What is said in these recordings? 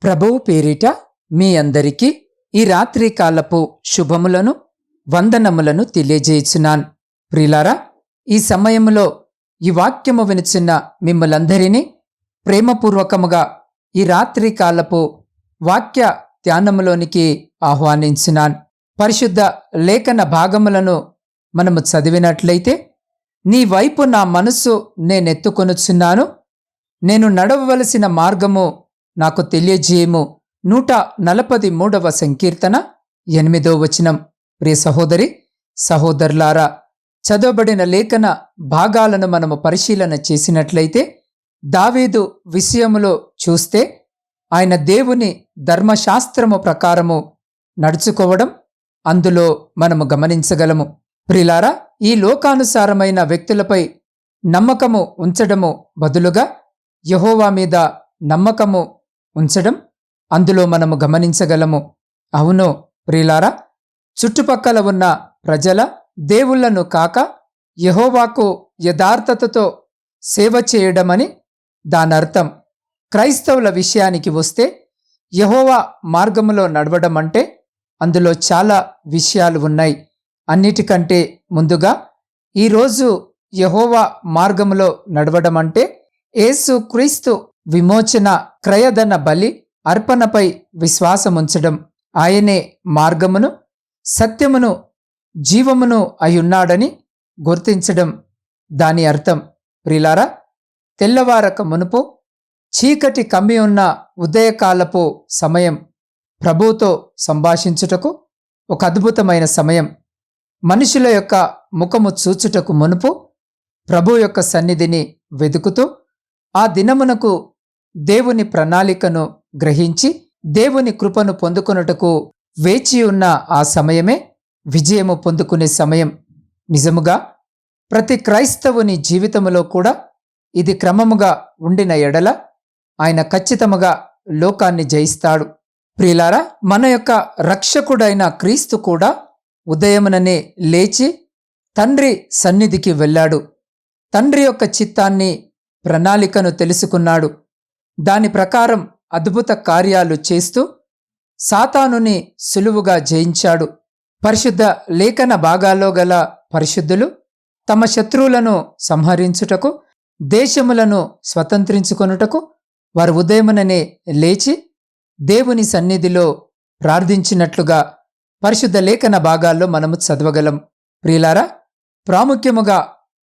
ప్రభువు పేరిట మీ అందరికీ ఈ రాత్రి కాలపు శుభములను వందనములను తెలియజేయుచున్నాను. ప్రియులారా, ఈ సమయములో ఈ వాక్యము వినుచున్న మిమ్మలందరినీ ప్రేమపూర్వకముగా ఈ రాత్రి కాలపు వాక్య ధ్యానములోనికి ఆహ్వానించున్నాను. పరిశుద్ధ లేఖన భాగములను మనము చదివినట్లయితే, నీ వైపు నా మనస్సు నేనెత్తుకొనుచున్నాను, నేను నడవవలసిన మార్గము నాకు తెలియజేయము. 143వ సంకీర్తన 8వ వచనం. ప్రియ సహోదరి సహోదరులారా, చదవబడిన లేఖన భాగాలను మనము పరిశీలన చేసినట్లయితే, దావీదు విషయములో చూస్తే ఆయన దేవుని ధర్మశాస్త్రము ప్రకారము నడుచుకోవడం అందులో మనము గమనించగలము. ప్రియులారా, ఈ లోకానుసారమైన వ్యక్తులపై నమ్మకము ఉంచడము బదులుగా యెహోవా మీద నమ్మకము ఉంచడం అందులో మనము గమనించగలము. అవును ప్రియులారా, చుట్టుపక్కల ఉన్న ప్రజల దేవుళ్లను కాక యెహోవాకు యథార్థతతో సేవ చేయడమని దానర్థం. క్రైస్తవుల విషయానికి వస్తే, యెహోవా మార్గములో నడవడం అంటే అందులో చాలా విషయాలు ఉన్నాయి. అన్నిటికంటే ముందుగా ఈరోజు యెహోవా మార్గములో నడవడం అంటే యేసు క్రీస్తు విమోచన క్రయధన బలి అర్పణపై విశ్వాసముంచడం. ఆయనే మార్గమును సత్యమును జీవమును అయ్యున్నాడని గుర్తించడం దాని అర్థం. ప్రియులారా, తెల్లవారక మునుపు చీకటి కమ్మి ఉన్న ఉదయకాలపు సమయం ప్రభువుతో సంభాషించుటకు ఒక అద్భుతమైన సమయం. మనుషుల యొక్క ముఖము చూచుటకు మునుపు ప్రభు యొక్క సన్నిధిని వెదుకుతూ ఆ దినమునకు దేవుని ప్రణాళికను గ్రహించి దేవుని కృపను పొందుకొనుటకు వేచి ఉన్న ఆ సమయమే విజయము పొందుకునే సమయం. నిజముగా ప్రతి క్రైస్తవుని జీవితములో కూడా ఇది క్రమముగా ఉండిన ఎడల ఆయన ఖచ్చితముగా లోకాన్ని జయిస్తాడు. ప్రియులారా, మన యొక్క రక్షకుడైన క్రీస్తు కూడా ఉదయముననే లేచి తండ్రి సన్నిధికి వెళ్ళాడు. తండ్రి యొక్క చిత్తాన్ని ప్రణాళికను తెలుసుకున్నాడు. దాని ప్రకారం అద్భుత కార్యాలు చేస్తూ సాతానుని సులువుగా జయించాడు. పరిశుద్ధ లేఖన భాగాల్లో గల పరిశుద్ధులు తమ శత్రువులను సంహరించుటకు, దేశములను స్వతంత్రించుకొనుటకు వారు ఉదయముననే లేచి దేవుని సన్నిధిలో ప్రార్థించినట్లుగా పరిశుద్ధ లేఖన భాగాల్లో మనము చదవగలం. ప్రియులారా, ప్రాముఖ్యముగా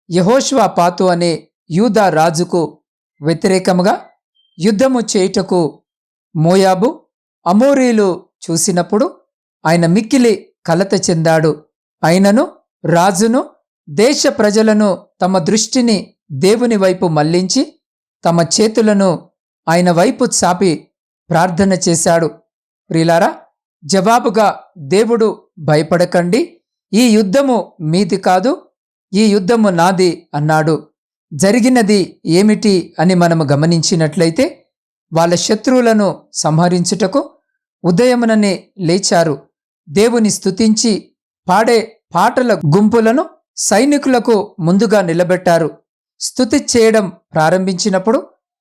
యెహోషువపాతు అనే యూదా రాజుకు వ్యతిరేకముగా యుద్ధము చేయుటకు మోయాబు అమోరీలు చూసినప్పుడు ఆయన మిక్కిలి కలత చెందాడు. అయినను రాజును దేశ ప్రజలను తమ దృష్టిని దేవుని వైపు మళ్లించి తమ చేతులను ఆయన వైపు చాపి ప్రార్థన చేశాడు. ప్రియులారా, జవాబుగా దేవుడు భయపడకండి, ఈ యుద్ధము మీది కాదు, ఈ యుద్ధము నాది అన్నాడు. జరిగినది ఏమిటి అని మనము గమనించినట్లయితే, వాళ్ళ శత్రువులను సంహరించుటకు ఉదయముననే లేచారు. దేవుని స్తుతించి పాడే పాటల గుంపులను సైనికులకు ముందుగా నిలబెట్టారు. స్తుతి చేయడం ప్రారంభించినప్పుడు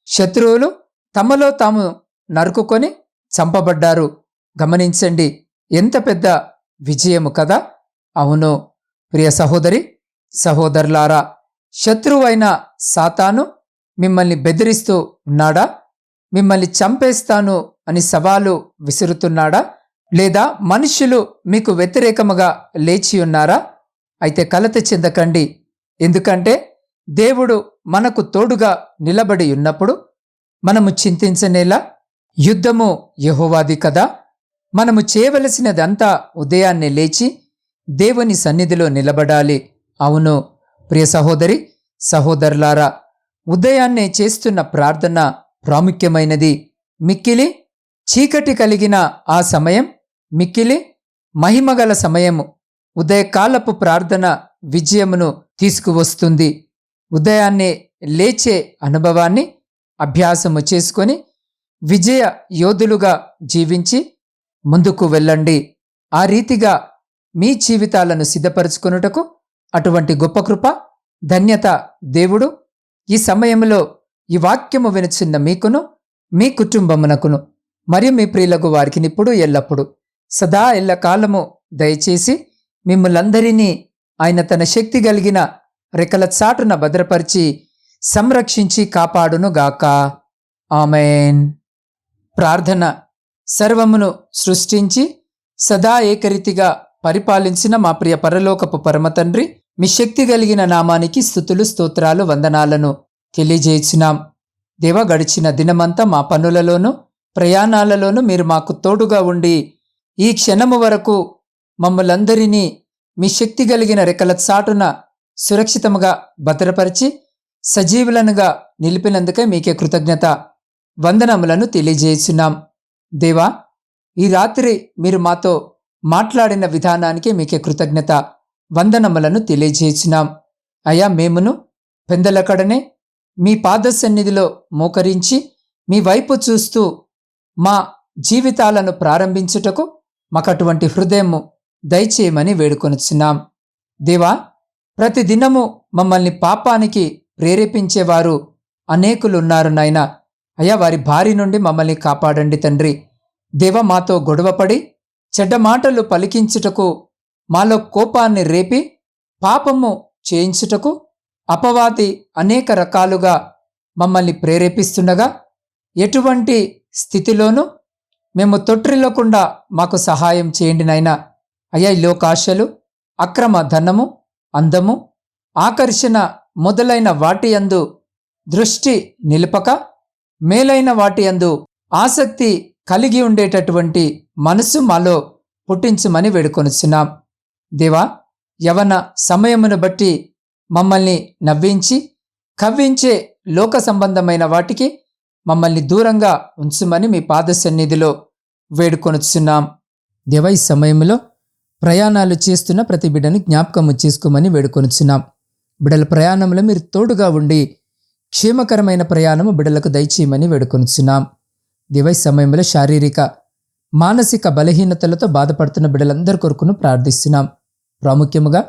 శత్రువులు తమలో తాము నరుకుకొని చంపబడ్డారు. గమనించండి, ఎంత పెద్ద విజయము కదా. అవును ప్రియ సహోదరి సహోదరులారా, శత్రువైన సాతాను మిమ్మల్ని బెదిరిస్తూ ఉన్నాడా? మిమ్మల్ని చంపేస్తాను అని సవాలు విసురుతున్నాడా? లేదా మనుష్యులు మీకు వ్యతిరేకముగా లేచి ఉన్నారా? అయితే కలత చెందకండి. ఎందుకంటే దేవుడు మనకు తోడుగా నిలబడి ఉన్నప్పుడు మనము చింతించనేలా. యుద్ధము యెహోవాది కదా. మనము చేయవలసినదంతా ఉదయాన్నే లేచి దేవుని సన్నిధిలో నిలబడాలి. అవును ప్రియ సహోదరి సహోదరులారా, ఉదయాన్నే చేస్తున్న ప్రార్థన ప్రాముఖ్యమైనది. మిక్కిలి చీకటి కలిగిన ఆ సమయం మిక్కిలి మహిమగల సమయము. ఉదయకాలపు ప్రార్థన విజయమును తీసుకువస్తుంది. ఉదయాన్నే లేచే అనుభవాన్ని అభ్యాసము చేసుకొని విజయ యోధులుగా జీవించి ముందుకు వెళ్ళండి. ఆ రీతిగా మీ జీవితాలను సిద్ధపరచుకొనుటకు అటువంటి గొప్ప కృప ధన్యత దేవుడు ఈ సమయంలో ఈ వాక్యము వినుచున్న మీకును మీ కుటుంబమునకును మరియు మీ ప్రియులకు వారికి ఇప్పుడు ఎల్లప్పుడు సదా ఎల్లకాలము దయచేసి మిమ్మల్ందరినీ ఆయన తన శక్తి కలిగిన రెక్కల చాటున భద్రపరిచి సంరక్షించి కాపాడునుగాక. ఆమేన్. ప్రార్థన. సర్వమును సృష్టించి సదా ఏకరీతిగా పరిపాలించిన మా ప్రియ పరలోకపు పరమతండ్రి, మీ శక్తి కలిగిన నామానికి స్తుతులు స్తోత్రాలు వందనాలను తెలియజేయుచున్నాం. దేవా, గడిచిన దినమంతా మా పనులలోనూ ప్రయాణాలలోనూ మీరు మాకు తోడుగా ఉండి ఈ క్షణము వరకు మమ్మలందరినీ మీ శక్తి కలిగిన రెక్కల చాటున సురక్షితముగా భద్రపరిచి సజీవులనుగా నిలిపినందుకే మీకే కృతజ్ఞత వందనములను తెలియజేస్తున్నాం. దేవా, ఈ రాత్రి మీరు మాతో మాట్లాడిన విధానానికి మీకే కృతజ్ఞత వందనములను తెలియజేస్తున్నాం. అయా, మేమును పెందలకడనే మీ పాద సన్నిధిలో మోకరించి మీ వైపు చూస్తూ మా జీవితాలను ప్రారంభించుటకు మాకటువంటి హృదయము దయచేయమని వేడుకొనుచున్నాం. దేవా, ప్రతిదినము మమ్మల్ని పాపానికి ప్రేరేపించేవారు అనేకులున్నారు నాయనా. అయ్యా, వారి బారి నుండి మమ్మల్ని కాపాడండి తండ్రి. దేవ, మాతో గొడవపడి చెడ్డ మాటలు పలికించుటకు, మాలో కోపాన్ని రేపి పాపము చేయించుటకు అపవాది అనేక రకాలుగా మమ్మల్ని ప్రేరేపిస్తుండగా ఎటువంటి స్థితిలోనూ మేము తొట్టిల్లకుండా మాకు సహాయం చేయండి నాయనా. అయ్యా, ఈ లోకాశలు, అక్రమ ధనము, అందము, ఆకర్షణ మొదలైన వాటి యందు దృష్టి నిలుపక మేలైన వాటి యందు ఆసక్తి కలిగి ఉండేటటువంటి మనసు మాలో పుట్టించమని వేడుకొనుచున్నాం. దేవా, యవన సమయమును బట్టి మమ్మల్ని నవ్వించి కవ్వించే లోక సంబంధమైన వాటికి మమ్మల్ని దూరంగా ఉంచుమని మీ పాద సన్నిధిలో వేడుకొనుచున్నాం. దేవా, ఈ సమయంలో ప్రయాణాలు చేస్తున్న ప్రతి బిడ్డను జ్ఞాపకము చేసుకోమని వేడుకొనుచున్నాం. బిడ్డల ప్రయాణంలో మీరు తోడుగా ఉండి క్షేమకరమైన ప్రయాణము బిడ్డలకు దయచేయమని వేడుకొనుచున్నాం. దేవా, ఈ సమయంలో శారీరక మానసిక బలహీనతలతో బాధపడుతున్న బిడ్డలందరి కొరకును ప్రార్థిస్తున్నాం. ప్రాముఖ్యముగా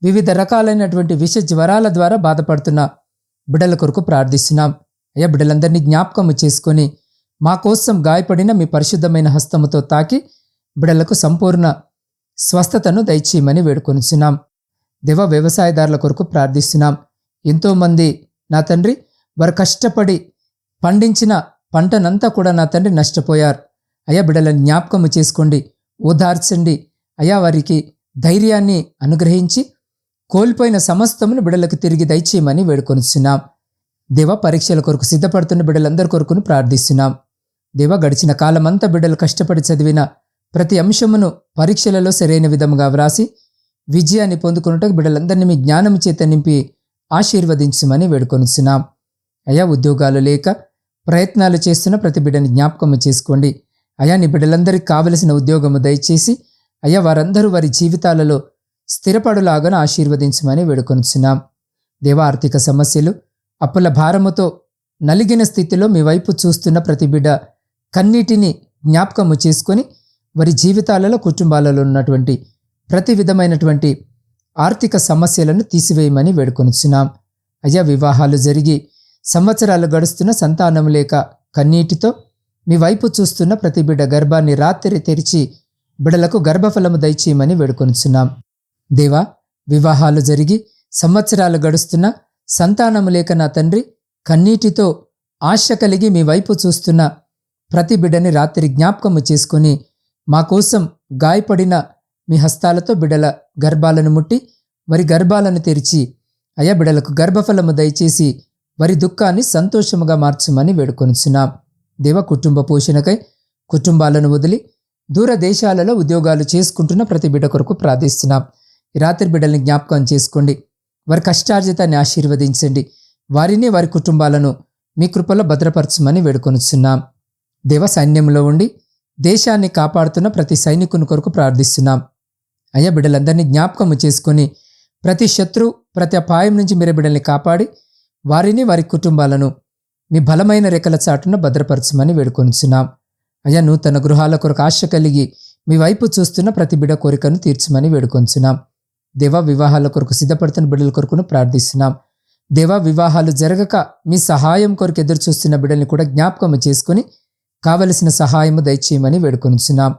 వివిధ రకాలైనటువంటి విష జ్వరాల ద్వారా బాధపడుతున్న బిడ్డల కొరకు ప్రార్థిస్తున్నాం. అయ్యా, బిడ్డలందరినీ జ్ఞాపకము చేసుకొని మా కోసం గాయపడిన మీ పరిశుద్ధమైన హస్తముతో తాకి బిడ్డలకు సంపూర్ణ స్వస్థతను దయచేయమని వేడుకొనుచున్నాం. దేవ, వ్యవసాయదారుల కొరకు ప్రార్థిస్తున్నాం. ఎంతోమంది నా తండ్రి వారు కష్టపడి పండించిన పంటనంతా కూడా నా తండ్రి నష్టపోయారు. అయ్యా, బిడ్డలను జ్ఞాపకము చేసుకోండి, ఓదార్చండి. అయ్యా, వారికి ధైర్యాన్ని అనుగ్రహించి కోల్పోయిన సమస్తమును బిడ్డలకు తిరిగి దయచేయమని వేడుకొనుచున్నాం. దేవ, పరీక్షల కొరకు సిద్ధపడుతున్న బిడ్డలందరి కొరకును ప్రార్థిస్తున్నాం. దేవ, గడిచిన కాలమంతా బిడ్డలు కష్టపడి చదివిన ప్రతి అంశమును పరీక్షలలో సరైన విధముగా వ్రాసి విజయాన్ని పొందుకున్నట్టు బిడ్డలందరినీ మీ జ్ఞానం చేత నింపి ఆశీర్వదించమని వేడుకొనుచున్నాం. అయ్యా, ఉద్యోగాలు లేక ప్రయత్నాలు చేస్తున్న ప్రతి బిడ్డని జ్ఞాపకము చేసుకోండి. అయ్యా, నీ బిడ్డలందరికీ కావలసిన ఉద్యోగము దయచేసి అయ్యా వారందరూ వారి జీవితాలలో స్థిరపడులాగా ఆశీర్వదించమని వేడుకొనుచున్నాం. దేవ, ఆర్థిక సమస్యలు, అప్పుల భారముతో నలిగిన స్థితిలో మీ వైపు చూస్తున్న ప్రతి బిడ్డ కన్నీటిని జ్ఞాపకము చేసుకొని వారి జీవితాలలో కుటుంబాలలో ఉన్నటువంటి ప్రతి విధమైనటువంటి ఆర్థిక సమస్యలను తీసివేయమని వేడుకొనుచున్నాం. అయ్యా, వివాహాలు జరిగి సంవత్సరాలు గడుస్తున్న సంతానం లేక కన్నీటితో మీ వైపు చూస్తున్న ప్రతి బిడ్డ గర్భాన్ని రాత్రి తెరిచి బిడ్డలకు గర్భఫలము దయచేయమని వేడుకొనుచున్నాం. దేవా, వివాహాలు జరిగి సంవత్సరాలు గడుస్తున్న సంతానము లేక నా తండ్రి కన్నీటితో ఆశ కలిగి మీ వైపు చూస్తున్న ప్రతి బిడ్డని రాత్రి జ్ఞాపకము చేసుకొని మా కోసం గాయపడిన మీ హస్తాలతో బిడ్డల గర్భాలను ముట్టి వారి గర్భాలను తెరిచి అయ్యా బిడ్డలకు గర్భఫలము దయచేసి వారి దుఃఖాన్ని సంతోషముగా మార్చమని వేడుకొనుచున్నాం. దేవ, కుటుంబ పోషణకై కుటుంబాలను వదిలి దూర దేశాలలో ఉద్యోగాలు చేసుకుంటున్న ప్రతి బిడ్డ కొరకు ప్రార్థిస్తున్నాం. ఈ రాత్రి బిడ్డల్ని జ్ఞాపకం చేసుకోండి, వారి కష్టార్జితాన్ని ఆశీర్వదించండి, వారిని వారి కుటుంబాలను మీ కృపలో భద్రపరచమని వేడుకొనుచున్నాం. దేవ, సైన్యంలో ఉండి దేశాన్ని కాపాడుతున్న ప్రతి సైనికుని కొరకు ప్రార్థిస్తున్నాం. అయ్యా, బిడ్డలందరినీ జ్ఞాపకము చేసుకొని ప్రతి శత్రు ప్రతి అపాయం నుంచి మీరు బిడ్డల్ని కాపాడి వారిని వారి కుటుంబాలను మీ బలమైన రెక్కల చాటున భద్రపరచమని వేడుకొనుచున్నాం. అయ్యా, నూతన గృహాల కొరకు ఆశ కలిగి మీ వైపు చూస్తున్న ప్రతి బిడ్డ కోరికను తీర్చమని వేడుకొనుచున్నాం. దేవా, వివాహాల కొరకు సిద్ధపడుతున్న బిడ్డల కొరకును ప్రార్థిస్తున్నాం. దేవా, వివాహాలు జరగక మీ సహాయం కొరకు ఎదురు చూస్తున్న బిడ్డల్ని కూడా జ్ఞాపకము చేసుకుని కావలసిన సహాయము దయచేయమని వేడుకొనుచున్నాం.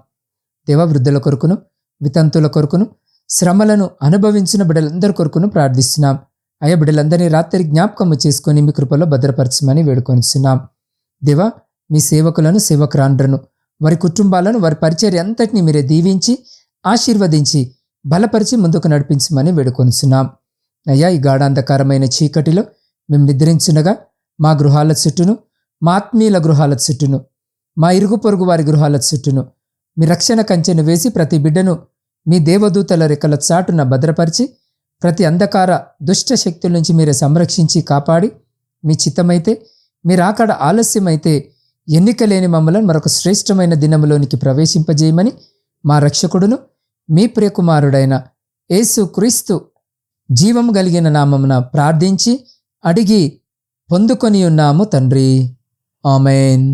దేవ, వృద్ధుల కొరకును, వితంతుల కొరకును, శ్రమలను అనుభవించిన బిడ్డలందరి కొరకును ప్రార్థిస్తున్నాం. అయ్యా, బిడ్డలందరినీ రాత్రి జ్ఞాపకము చేసుకొని మీ కృపలో భద్రపరచమని వేడుకొనుచున్నాం. దేవ, మీ సేవకులను, సేవకురాండ్రను, వారి కుటుంబాలను, వారి పరిచర్య అంతటిని మీరే దీవించి ఆశీర్వదించి బలపరిచి ముందుకు నడిపించమని వేడుకొనుచున్నాం. అయ్యా, ఈ గాఢాంధకారమైన చీకటిలో మేము నిద్రించునగా మా గృహాల చుట్టూను, మా ఆత్మీయుల గృహాల చుట్టూను, మా ఇరుగు పొరుగు వారి గృహాల చుట్టూను మీ రక్షణ కంచెను వేసి ప్రతి బిడ్డను మీ దేవదూతల రెక్కల చాటున భద్రపరిచి ప్రతి అంధకార దుష్ట శక్తుల నుంచి మీరే సంరక్షించి కాపాడి మీ చిత్తమైతే, మీరు ఆకడ ఆలస్యమైతే ఎన్నిక లేని మమ్మలను మరొక శ్రేష్టమైన దినములోనికి ప్రవేశింపజేయమని మా రక్షకుడును మీ ప్రియకుమారుడైన యేసు క్రీస్తు జీవం కలిగిన నామమున ప్రార్థించి అడిగి పొందుకొని ఉన్నాము తండ్రి. ఆమేన్.